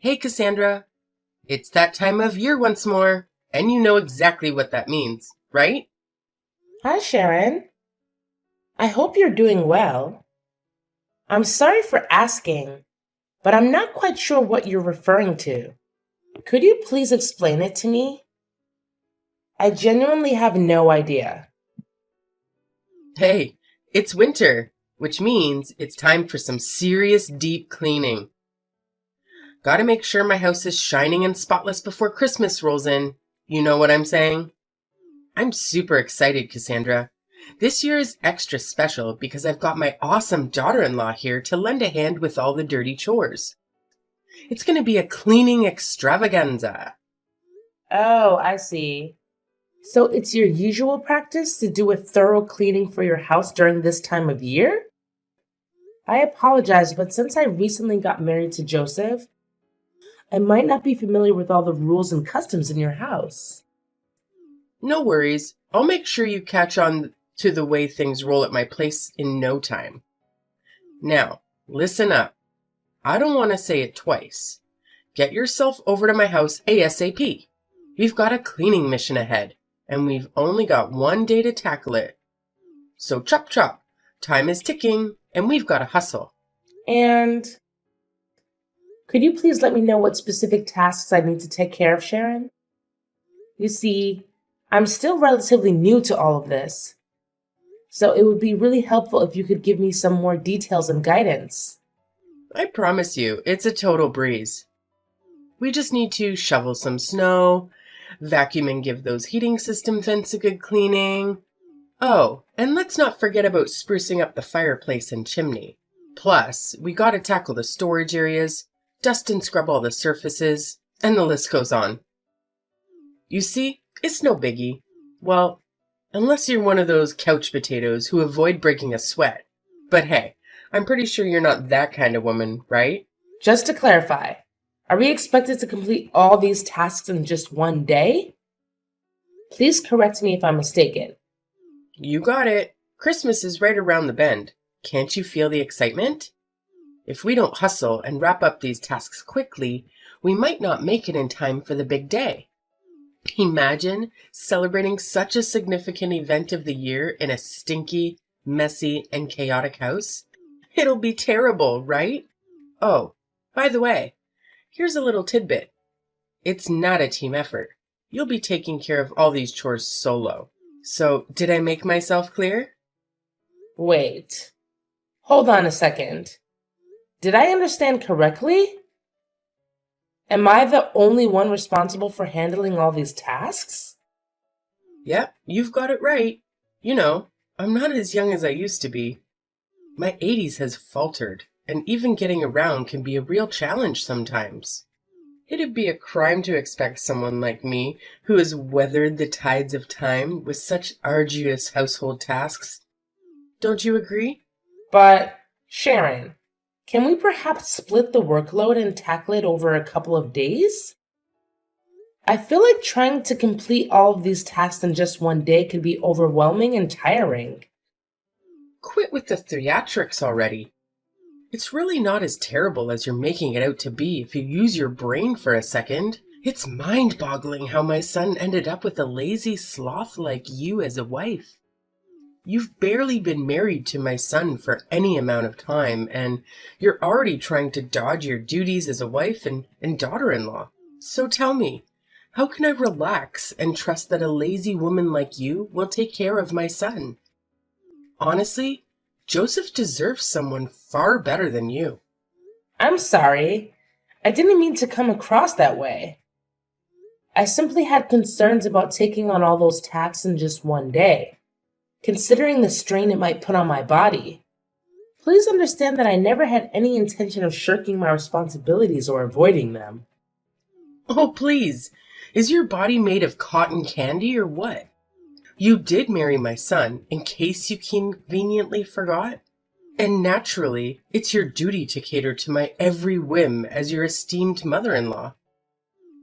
Hey, Cassandra. It's that time of year once more, and you know exactly what that means, right? Hi, Sharon. I hope you're doing well. I'm sorry for asking, but I'm not quite sure what you're referring to. Could you please explain it to me? I genuinely have no idea. Hey, it's winter, which means it's time for some serious deep cleaning. Gotta make sure my house is shining and spotless before Christmas rolls in. You know what I'm saying? I'm super excited, Cassandra. This year is extra special because I've got my awesome daughter-in-law here to lend a hand with all the dirty chores. It's gonna be a cleaning extravaganza. Oh, I see. So it's your usual practice to do a thorough cleaning for your house during this time of year? I apologize, but since I recently got married to Joseph, I might not be familiar with all the rules and customs in your house. No worries. I'll make sure you catch on to the way things roll at my place in no time. Now, listen up. I don't want to say it twice. Get yourself over to my house ASAP. We've got a cleaning mission ahead, and we've only got one day to tackle it. So chop chop. Time is ticking, and we've got to hustle. And could you please let me know what specific tasks I need to take care of, Sharon? You see, I'm still relatively new to all of this, so it would be really helpful if you could give me some more details and guidance. I promise you, it's a total breeze. We just need to shovel some snow, vacuum and give those heating system vents a good cleaning. Oh, and let's not forget about sprucing up the fireplace and chimney. Plus, we gotta tackle the storage areas, dust and scrub all the surfaces, and the list goes on. You see, it's no biggie. Well, unless you're one of those couch potatoes who avoid breaking a sweat. But hey, I'm pretty sure you're not that kind of woman, right? Just to clarify, are we expected to complete all these tasks in just one day? Please correct me if I'm mistaken. You got it. Christmas is right around the bend. Can't you feel the excitement? If we don't hustle and wrap up these tasks quickly, we might not make it in time for the big day. Imagine celebrating such a significant event of the year in a stinky, messy, and chaotic house. It'll be terrible, right? Oh, by the way, here's a little tidbit. It's not a team effort. You'll be taking care of all these chores solo. So, did I make myself clear? Wait, hold on a second. Did I understand correctly? Am I the only one responsible for handling all these tasks? Yep, you've got it right. You know, I'm not as young as I used to be. My 80s has faltered, and even getting around can be a real challenge sometimes. It'd be a crime to expect someone like me, who has weathered the tides of time with such arduous household tasks. Don't you agree? But, Sharon, can we perhaps split the workload and tackle it over a couple of days? I feel like trying to complete all of these tasks in just one day can be overwhelming and tiring. Quit with the theatrics already. It's really not as terrible as you're making it out to be if you use your brain for a second. It's mind-boggling how my son ended up with a lazy sloth like you as a wife. You've barely been married to my son for any amount of time, and you're already trying to dodge your duties as a wife and daughter-in-law. So tell me, how can I relax and trust that a lazy woman like you will take care of my son? Honestly, Joseph deserves someone far better than you. I'm sorry. I didn't mean to come across that way. I simply had concerns about taking on all those tasks in just one day, considering the strain it might put on my body. Please understand that I never had any intention of shirking my responsibilities or avoiding them. Oh, please, is your body made of cotton candy or what? You did marry my son, in case you conveniently forgot. And naturally, it's your duty to cater to my every whim as your esteemed mother-in-law.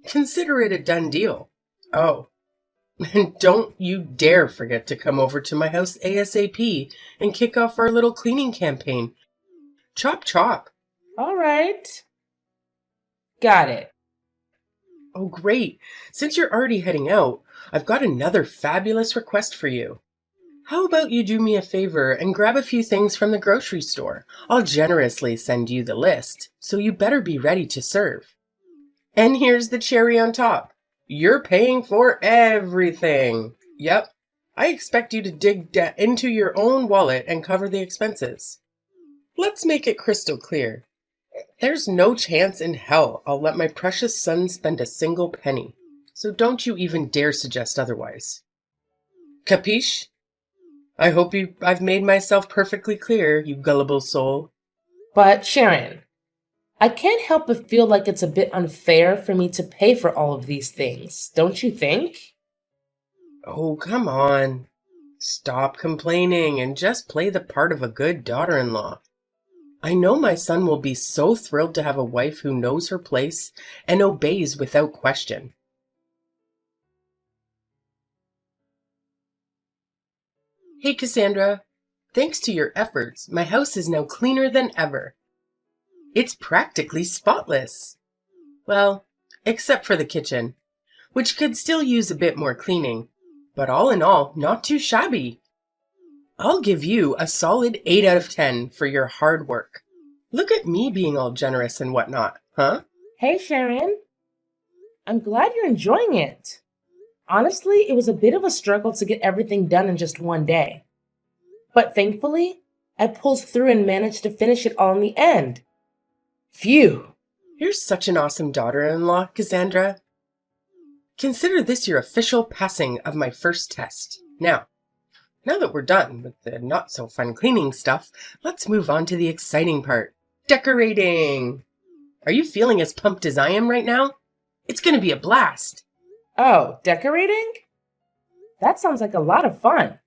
Consider it a done deal. Oh, and don't you dare forget to come over to my house ASAP and kick off our little cleaning campaign. Chop chop. All right. Got it. Oh, great. Since you're already heading out, I've got another fabulous request for you. How about you do me a favor and grab a few things from the grocery store? I'll generously send you the list, so you better be ready to serve. And here's the cherry on top. You're paying for everything. Yep. I expect you to dig into your own wallet and cover the expenses. Let's make it crystal clear. There's no chance in hell I'll let my precious son spend a single penny. So don't you even dare suggest otherwise. Capiche? I hope I've made myself perfectly clear, you gullible soul. But Sharon, I can't help but feel like it's a bit unfair for me to pay for all of these things, don't you think? Oh, come on. Stop complaining and just play the part of a good daughter-in-law. I know my son will be so thrilled to have a wife who knows her place and obeys without question. Hey, Cassandra. Thanks to your efforts, my house is now cleaner than ever. It's practically spotless. Well, except for the kitchen, which could still use a bit more cleaning. But all in all, not too shabby. I'll give you a solid 8 out of 10 for your hard work. Look at me being all generous and whatnot, huh? Hey, Sharon. I'm glad you're enjoying it. Honestly, it was a bit of a struggle to get everything done in just one day. But thankfully, I pulled through and managed to finish it all in the end. Phew. You're such an awesome daughter-in-law, Cassandra. Consider this your official passing of my first test. Now that we're done with the not-so-fun cleaning stuff, let's move on to the exciting part. Decorating! Are you feeling as pumped as I am right now? It's going to be a blast. Oh, decorating? That sounds like a lot of fun.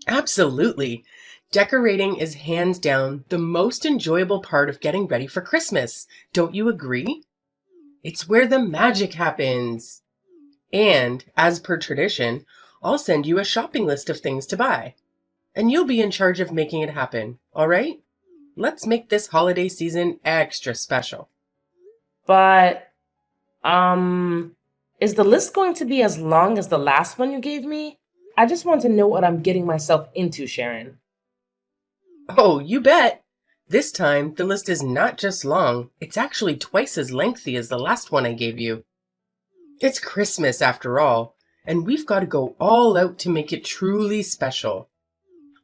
Absolutely. Decorating is hands down the most enjoyable part of getting ready for Christmas. Don't you agree? It's where the magic happens. And, as per tradition, I'll send you a shopping list of things to buy. And you'll be in charge of making it happen, all right? Let's make this holiday season extra special. But, is the list going to be as long as the last one you gave me? I just want to know what I'm getting myself into, Sharon. Oh, you bet. This time, the list is not just long, it's actually twice as lengthy as the last one I gave you. It's Christmas after all, and we've got to go all out to make it truly special.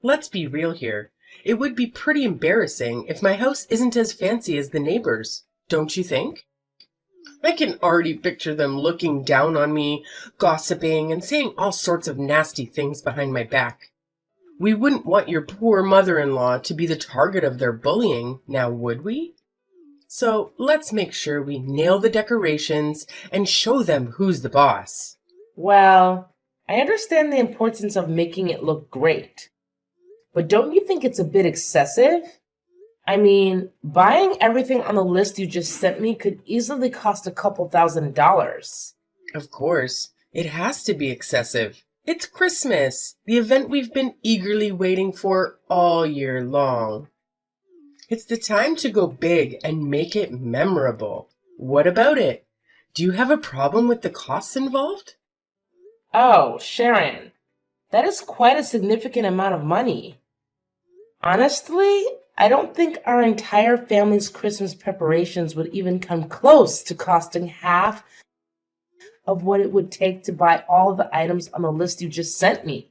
Let's be real here. It would be pretty embarrassing if my house isn't as fancy as the neighbors, don't you think? I can already picture them looking down on me, gossiping, and saying all sorts of nasty things behind my back. We wouldn't want your poor mother-in-law to be the target of their bullying, now would we? So let's make sure we nail the decorations and show them who's the boss. Well, I understand the importance of making it look great. But don't you think it's a bit excessive? I mean, buying everything on the list you just sent me could easily cost a couple $1,000s. Of course, it has to be excessive. It's Christmas, the event we've been eagerly waiting for all year long. It's the time to go big and make it memorable. What about it? Do you have a problem with the costs involved? Oh, Sharon, that is quite a significant amount of money. Honestly, I don't think our entire family's Christmas preparations would even come close to costing half of what it would take to buy all the items on the list you just sent me.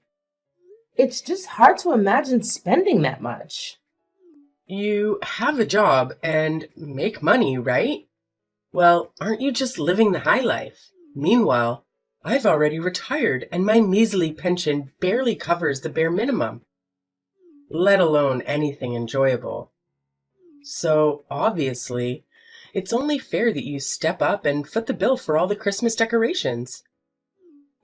It's just hard to imagine spending that much. You have a job and make money, right? Well, aren't you just living the high life? Meanwhile, I've already retired and my measly pension barely covers the bare minimum, let alone anything enjoyable. So, obviously, it's only fair that you step up and foot the bill for all the Christmas decorations.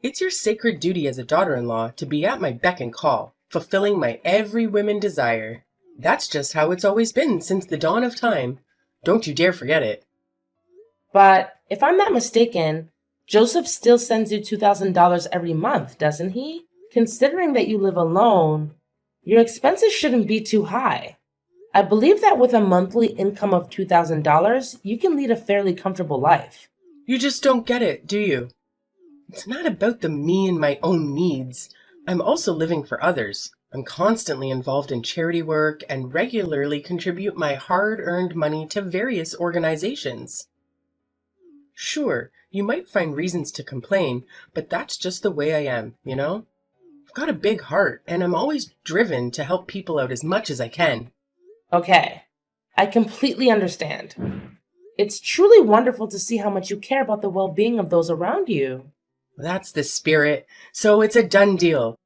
It's your sacred duty as a daughter-in-law to be at my beck and call, fulfilling my every whim and desire. That's just how it's always been since the dawn of time. Don't you dare forget it. But if I'm not mistaken, Joseph still sends you $2,000 every month, doesn't he? Considering that you live alone, your expenses shouldn't be too high. I believe that with a monthly income of $2,000, you can lead a fairly comfortable life. You just don't get it, do you? It's not about the me and my own needs. I'm also living for others. I'm constantly involved in charity work and regularly contribute my hard-earned money to various organizations. Sure, you might find reasons to complain, but that's just the way I am, you know? I've got a big heart, and I'm always driven to help people out as much as I can. Okay, I completely understand. It's truly wonderful to see how much you care about the well-being of those around you. That's the spirit, so it's a done deal.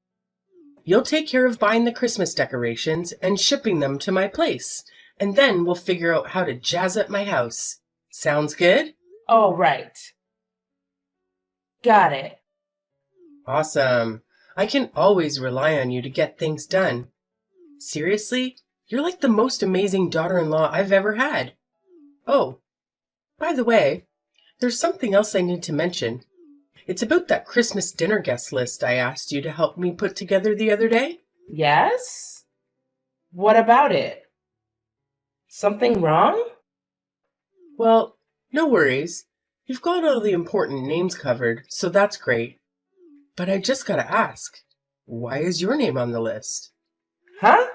You'll take care of buying the Christmas decorations and shipping them to my place, and then we'll figure out how to jazz up my house. Sounds good? Oh, right. Got it. Awesome. I can always rely on you to get things done. Seriously, you're like the most amazing daughter-in-law I've ever had. Oh, by the way, there's something else I need to mention. It's about that Christmas dinner guest list I asked you to help me put together the other day. Yes? What about it? Something wrong? Well, no worries. You've got all the important names covered, so that's great. But I just gotta ask, why is your name on the list? Huh?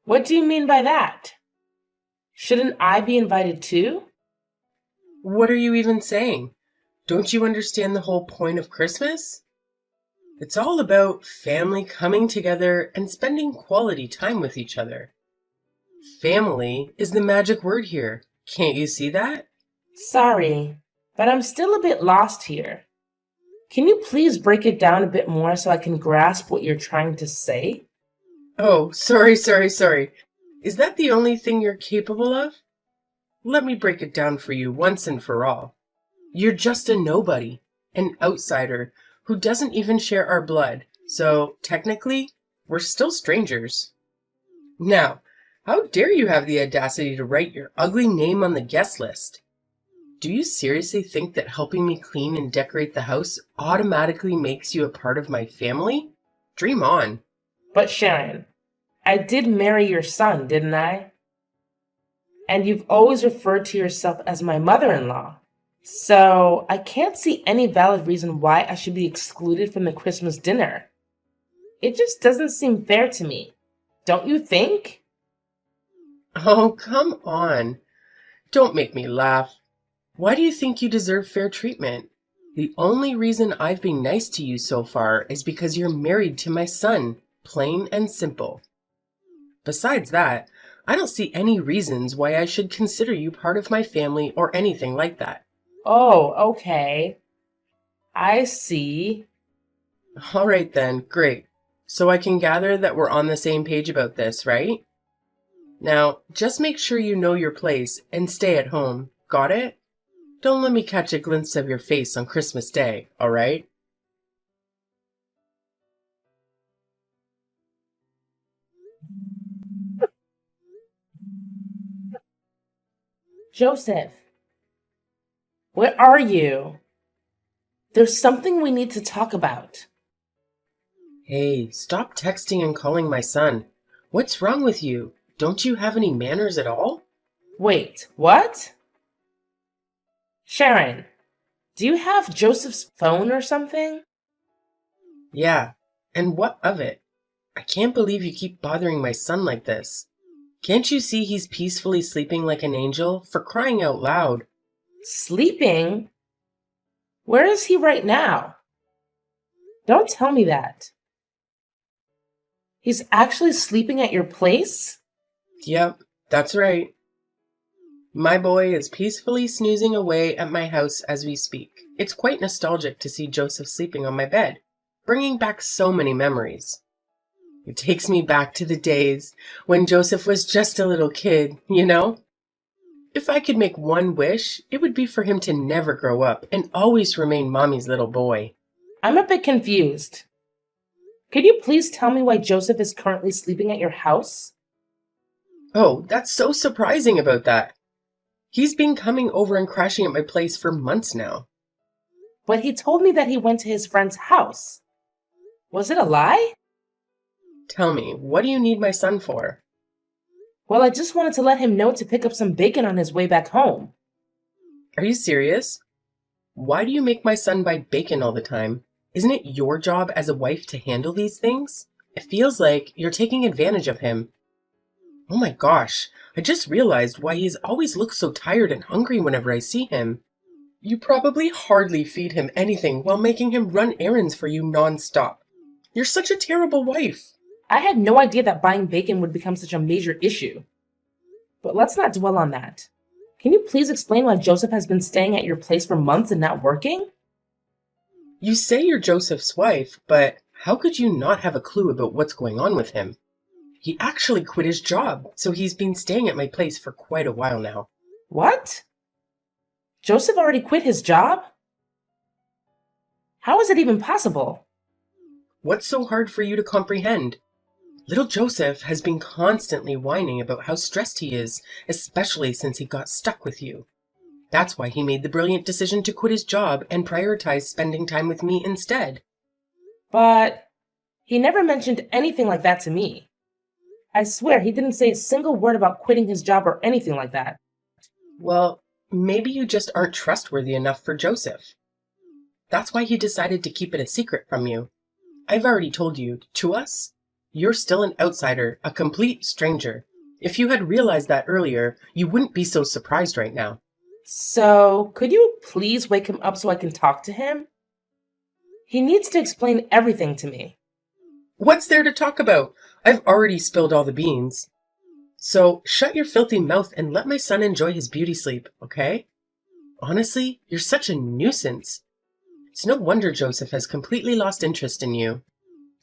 What do you mean by that? Shouldn't I be invited too? What are you even saying? Don't you understand the whole point of Christmas? It's all about family coming together and spending quality time with each other. Family is the magic word here. Can't you see that? Sorry, but I'm still a bit lost here. Can you please break it down a bit more so I can grasp what you're trying to say? Oh, sorry. Is that the only thing you're capable of? Let me break it down for you once and for all. You're just a nobody, an outsider who doesn't even share our blood, so technically, we're still strangers. Now, how dare you have the audacity to write your ugly name on the guest list? Do you seriously think that helping me clean and decorate the house automatically makes you a part of my family? Dream on. But Sharon, I did marry your son, didn't I? And you've always referred to yourself as my mother-in-law. So I can't see any valid reason why I should be excluded from the Christmas dinner. It just doesn't seem fair to me. Don't you think? Oh, come on. Don't make me laugh. Why do you think you deserve fair treatment? The only reason I've been nice to you so far is because you're married to my son, plain and simple. Besides that, I don't see any reasons why I should consider you part of my family or anything like that. Oh, okay. I see. All right then, great. So I can gather that we're on the same page about this, right? Now, just make sure you know your place and stay at home. Got it? Don't let me catch a glimpse of your face on Christmas Day, all right? Joseph, where are you? There's something we need to talk about. Hey, stop texting and calling my son. What's wrong with you? Don't you have any manners at all? Wait, what? Sharon, do you have Joseph's phone or something? Yeah, and what of it? I can't believe you keep bothering my son like this. Can't you see he's peacefully sleeping like an angel? For crying out loud. Sleeping? Where is he right now? Don't tell me that. He's actually sleeping at your place? Yep, that's right. My boy is peacefully snoozing away at my house as we speak. It's quite nostalgic to see Joseph sleeping on my bed, bringing back so many memories. It takes me back to the days when Joseph was just a little kid, you know? If I could make one wish, it would be for him to never grow up and always remain Mommy's little boy. I'm a bit confused. Could you please tell me why Joseph is currently sleeping at your house? Oh, that's so surprising about that. He's been coming over and crashing at my place for months now. But he told me that he went to his friend's house. Was it a lie? Tell me, what do you need my son for? Well, I just wanted to let him know to pick up some bacon on his way back home. Are you serious? Why do you make my son buy bacon all the time? Isn't it your job as a wife to handle these things? It feels like you're taking advantage of him. Oh my gosh, I just realized why he's always looks so tired and hungry whenever I see him. You probably hardly feed him anything while making him run errands for you non-stop. You're such a terrible wife. I had no idea that buying bacon would become such a major issue. But let's not dwell on that. Can you please explain why Joseph has been staying at your place for months and not working? You say you're Joseph's wife, but how could you not have a clue about what's going on with him? He actually quit his job, so he's been staying at my place for quite a while now. What? Joseph already quit his job? How is it even possible? What's so hard for you to comprehend? Little Joseph has been constantly whining about how stressed he is, especially since he got stuck with you. That's why he made the brilliant decision to quit his job and prioritize spending time with me instead. But he never mentioned anything like that to me. I swear he didn't say a single word about quitting his job or anything like that. Well, maybe you just aren't trustworthy enough for Joseph. That's why he decided to keep it a secret from you. I've already told you, to us, you're still an outsider, a complete stranger. If you had realized that earlier, you wouldn't be so surprised right now. So, could you please wake him up so I can talk to him? He needs to explain everything to me. What's there to talk about? I've already spilled all the beans. So, shut your filthy mouth and let my son enjoy his beauty sleep, okay? Honestly, you're such a nuisance. It's no wonder Joseph has completely lost interest in you.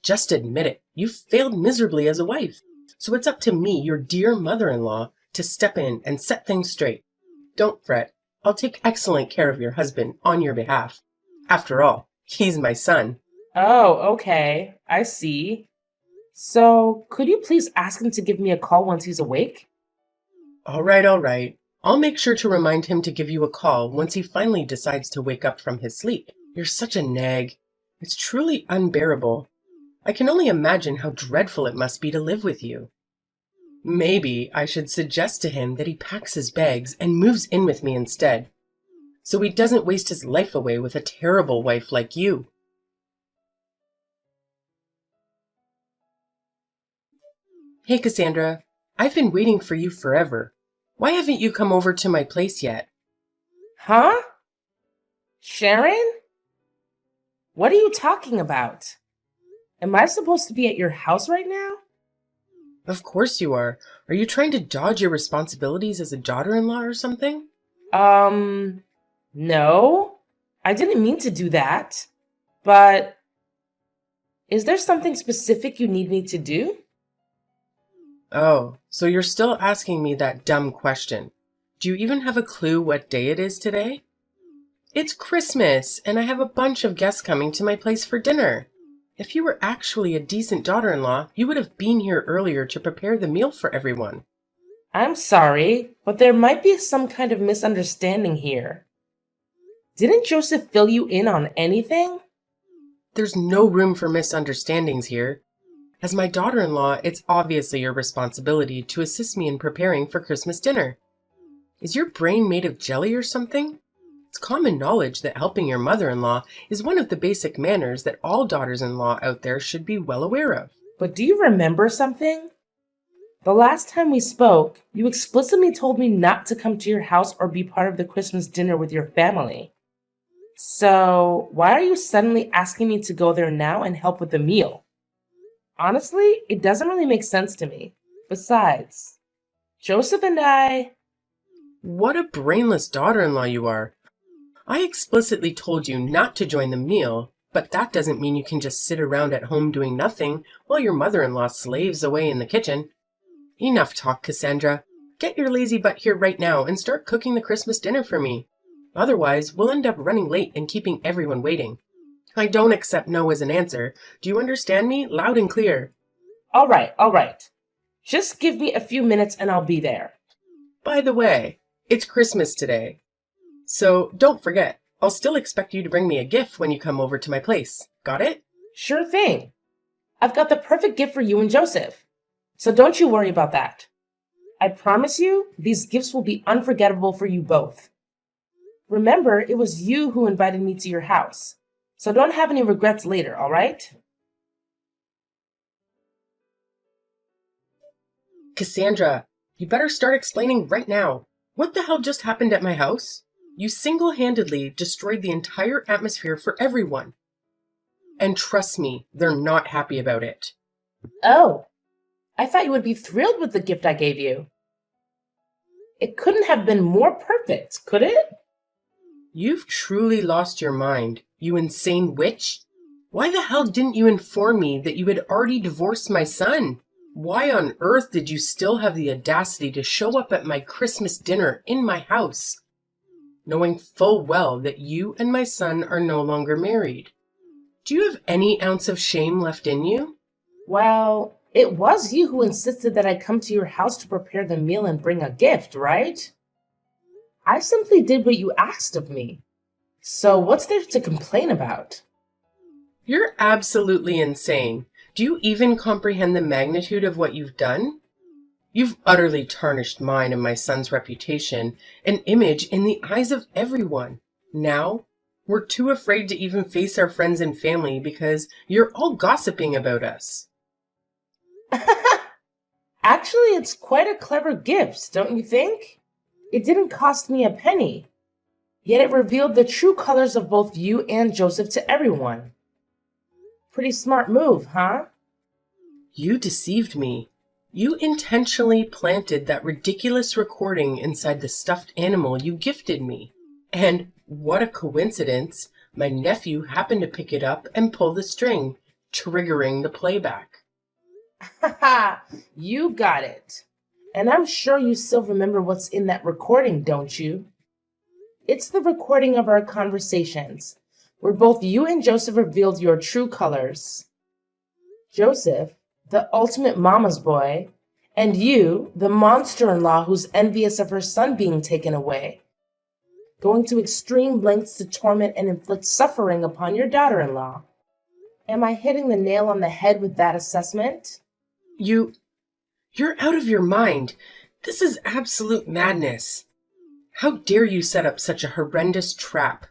Just admit it, you've failed miserably as a wife. So it's up to me, your dear mother-in-law, to step in and set things straight. Don't fret. I'll take excellent care of your husband on your behalf. After all, he's my son. Oh, okay. I see. So, could you please ask him to give me a call once he's awake? All right, all right. I'll make sure to remind him to give you a call once he finally decides to wake up from his sleep. You're such a nag. It's truly unbearable. I can only imagine how dreadful it must be to live with you. Maybe I should suggest to him that he packs his bags and moves in with me instead, so he doesn't waste his life away with a terrible wife like you. Hey, Cassandra, I've been waiting for you forever. Why haven't you come over to my place yet? Huh? Sharon? What are you talking about? Am I supposed to be at your house right now? Of course you are. Are you trying to dodge your responsibilities as a daughter-in-law or something? No. I didn't mean to do that. But is there something specific you need me to do? Oh, so you're still asking me that dumb question. Do you even have a clue what day it is today? It's Christmas, and I have a bunch of guests coming to my place for dinner. If you were actually a decent daughter-in-law, you would have been here earlier to prepare the meal for everyone. I'm sorry, but there might be some kind of misunderstanding here. Didn't Joseph fill you in on anything? There's no room for misunderstandings here. As my daughter-in-law, it's obviously your responsibility to assist me in preparing for Christmas dinner. Is your brain made of jelly or something? It's common knowledge that helping your mother-in-law is one of the basic manners that all daughters-in-law out there should be well aware of. But do you remember something? The last time we spoke, you explicitly told me not to come to your house or be part of the Christmas dinner with your family. So, why are you suddenly asking me to go there now and help with the meal? Honestly, it doesn't really make sense to me. Besides, Joseph and I... What a brainless daughter-in-law you are. I explicitly told you not to join the meal, but that doesn't mean you can just sit around at home doing nothing while your mother-in-law slaves away in the kitchen. Enough talk, Cassandra. Get your lazy butt here right now and start cooking the Christmas dinner for me. Otherwise, we'll end up running late and keeping everyone waiting. I don't accept no as an answer. Do you understand me? Loud and clear. All right. Just give me a few minutes and I'll be there. By the way, it's Christmas today. So don't forget, I'll still expect you to bring me a gift when you come over to my place. Got it? Sure thing. I've got the perfect gift for you and Joseph. So don't you worry about that. I promise you, these gifts will be unforgettable for you both. Remember, it was you who invited me to your house, so don't have any regrets later, all right? Cassandra, you better start explaining right now. What the hell just happened at my house? You single-handedly destroyed the entire atmosphere for everyone. And trust me, they're not happy about it. Oh, I thought you would be thrilled with the gift I gave you. It couldn't have been more perfect, could it? You've truly lost your mind, you insane witch. Why the hell didn't you inform me that you had already divorced my son? Why on earth did you still have the audacity to show up at my Christmas dinner in my house, knowing full well that you and my son are no longer married? Do you have any ounce of shame left in you? Well, it was you who insisted that I come to your house to prepare the meal and bring a gift, right? I simply did what you asked of me. So what's there to complain about? You're absolutely insane. Do you even comprehend the magnitude of what you've done? You've utterly tarnished mine and my son's reputation and image in the eyes of everyone. Now, we're too afraid to even face our friends and family because you're all gossiping about us. Actually, it's quite a clever gift, don't you think? It didn't cost me a penny, yet it revealed the true colors of both you and Joseph to everyone. Pretty smart move, huh? You deceived me. You intentionally planted that ridiculous recording inside the stuffed animal you gifted me. And what a coincidence, my nephew happened to pick it up and pull the string, triggering the playback. Haha, you got it. And I'm sure you still remember what's in that recording, don't you? It's the recording of our conversations, where both you and Joseph revealed your true colors. Joseph, the ultimate mama's boy, and you, the monster-in-law who's envious of her son being taken away, going to extreme lengths to torment and inflict suffering upon your daughter-in-law. Am I hitting the nail on the head with that assessment? You're out of your mind. This is absolute madness. How dare you set up such a horrendous trap?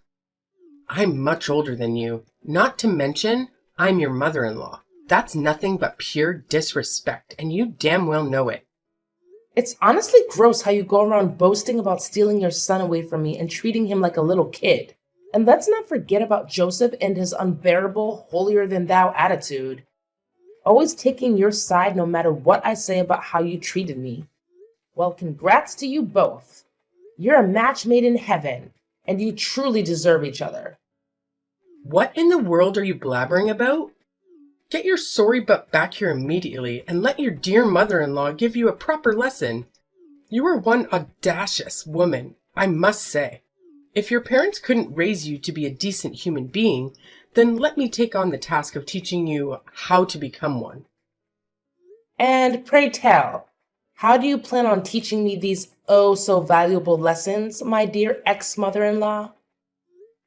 I'm much older than you. Not to mention, I'm your mother-in-law. That's nothing but pure disrespect, and you damn well know it. It's honestly gross how you go around boasting about stealing your son away from me and treating him like a little kid. And let's not forget about Joseph and his unbearable, holier-than-thou attitude. Always taking your side no matter what I say about how you treated me. Well, congrats to you both. You're a match made in heaven, and you truly deserve each other. What in the world are you blabbering about? Get your sorry butt back here immediately and let your dear mother-in-law give you a proper lesson. You are one audacious woman, I must say. If your parents couldn't raise you to be a decent human being, then let me take on the task of teaching you how to become one. And pray tell, how do you plan on teaching me these oh so valuable lessons, my dear ex-mother-in-law?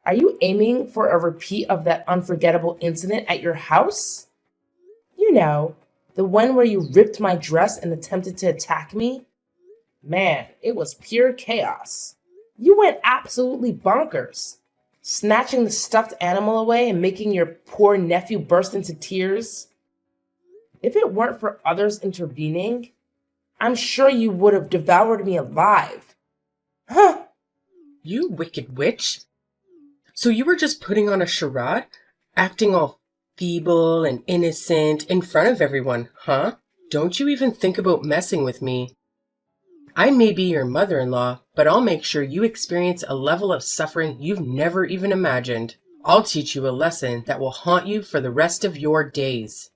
Are you aiming for a repeat of that unforgettable incident at your house? You know, the one where you ripped my dress and attempted to attack me? Man, it was pure chaos. You went absolutely bonkers, snatching the stuffed animal away and making your poor nephew burst into tears. If it weren't for others intervening, I'm sure you would have devoured me alive. Huh? You wicked witch! So you were just putting on a charade, acting all feeble and innocent in front of everyone, huh? Don't you even think about messing with me. I may be your mother-in-law, but I'll make sure you experience a level of suffering you've never even imagined. I'll teach you a lesson that will haunt you for the rest of your days.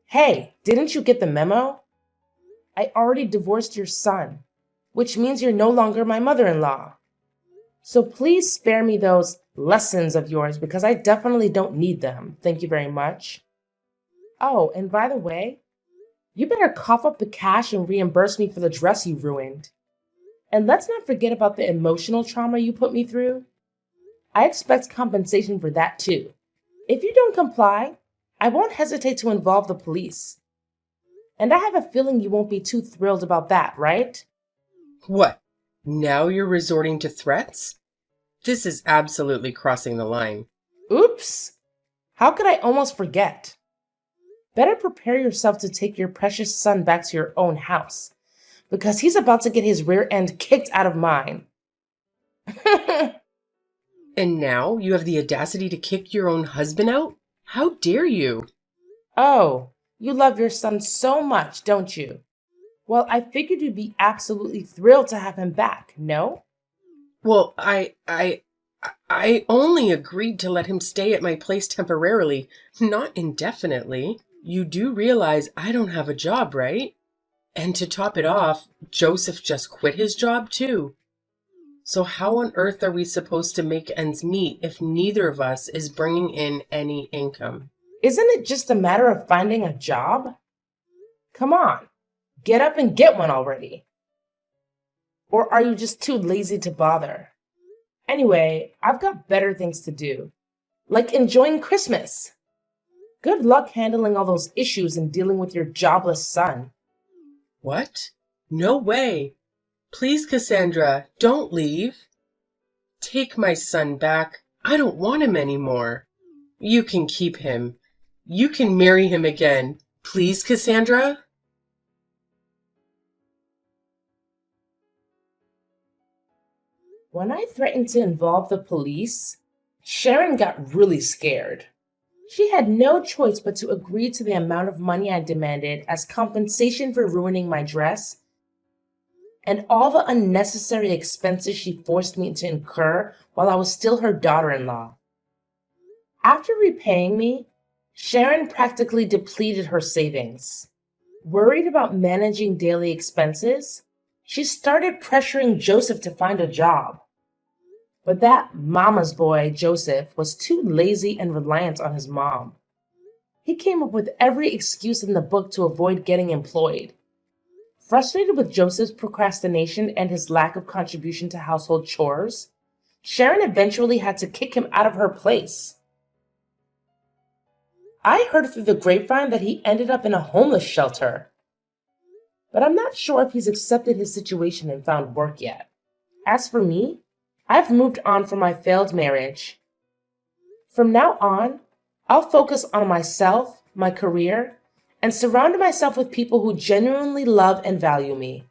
Hey, didn't you get the memo? I already divorced your son, which means you're no longer my mother-in-law. So please spare me those lessons of yours because I definitely don't need them. Thank you very much. Oh, and by the way, you better cough up the cash and reimburse me for the dress you ruined. And let's not forget about the emotional trauma you put me through. I expect compensation for that too. If you don't comply, I won't hesitate to involve the police. And I have a feeling you won't be too thrilled about that, right? What? Now you're resorting to threats? This is absolutely crossing the line. Oops! How could I almost forget? Better prepare yourself to take your precious son back to your own house, because he's about to get his rear end kicked out of mine. And now you have the audacity to kick your own husband out? How dare you? Oh, you love your son so much, don't you? Well, I figured you'd be absolutely thrilled to have him back, no? Well, I only agreed to let him stay at my place temporarily, not indefinitely. You do realize I don't have a job, right? And to top it off, Joseph just quit his job too. So how on earth are we supposed to make ends meet if neither of us is bringing in any income? Isn't it just a matter of finding a job? Come on, get up and get one already. Or are you just too lazy to bother? Anyway, I've got better things to do, like enjoying Christmas. Good luck handling all those issues and dealing with your jobless son. What? No way. Please, Cassandra, don't leave. Take my son back. I don't want him anymore. You can keep him. You can marry him again. Please, Cassandra? When I threatened to involve the police, Sharon got really scared. She had no choice but to agree to the amount of money I demanded as compensation for ruining my dress and all the unnecessary expenses she forced me to incur while I was still her daughter-in-law. After repaying me, Sharon practically depleted her savings. Worried about managing daily expenses, she started pressuring Joseph to find a job. But that mama's boy, Joseph, was too lazy and reliant on his mom. He came up with every excuse in the book to avoid getting employed. Frustrated with Joseph's procrastination and his lack of contribution to household chores, Sharon eventually had to kick him out of her place. I heard through the grapevine that he ended up in a homeless shelter, but I'm not sure if he's accepted his situation and found work yet. As for me, I've moved on from my failed marriage. From now on, I'll focus on myself, my career, and surround myself with people who genuinely love and value me.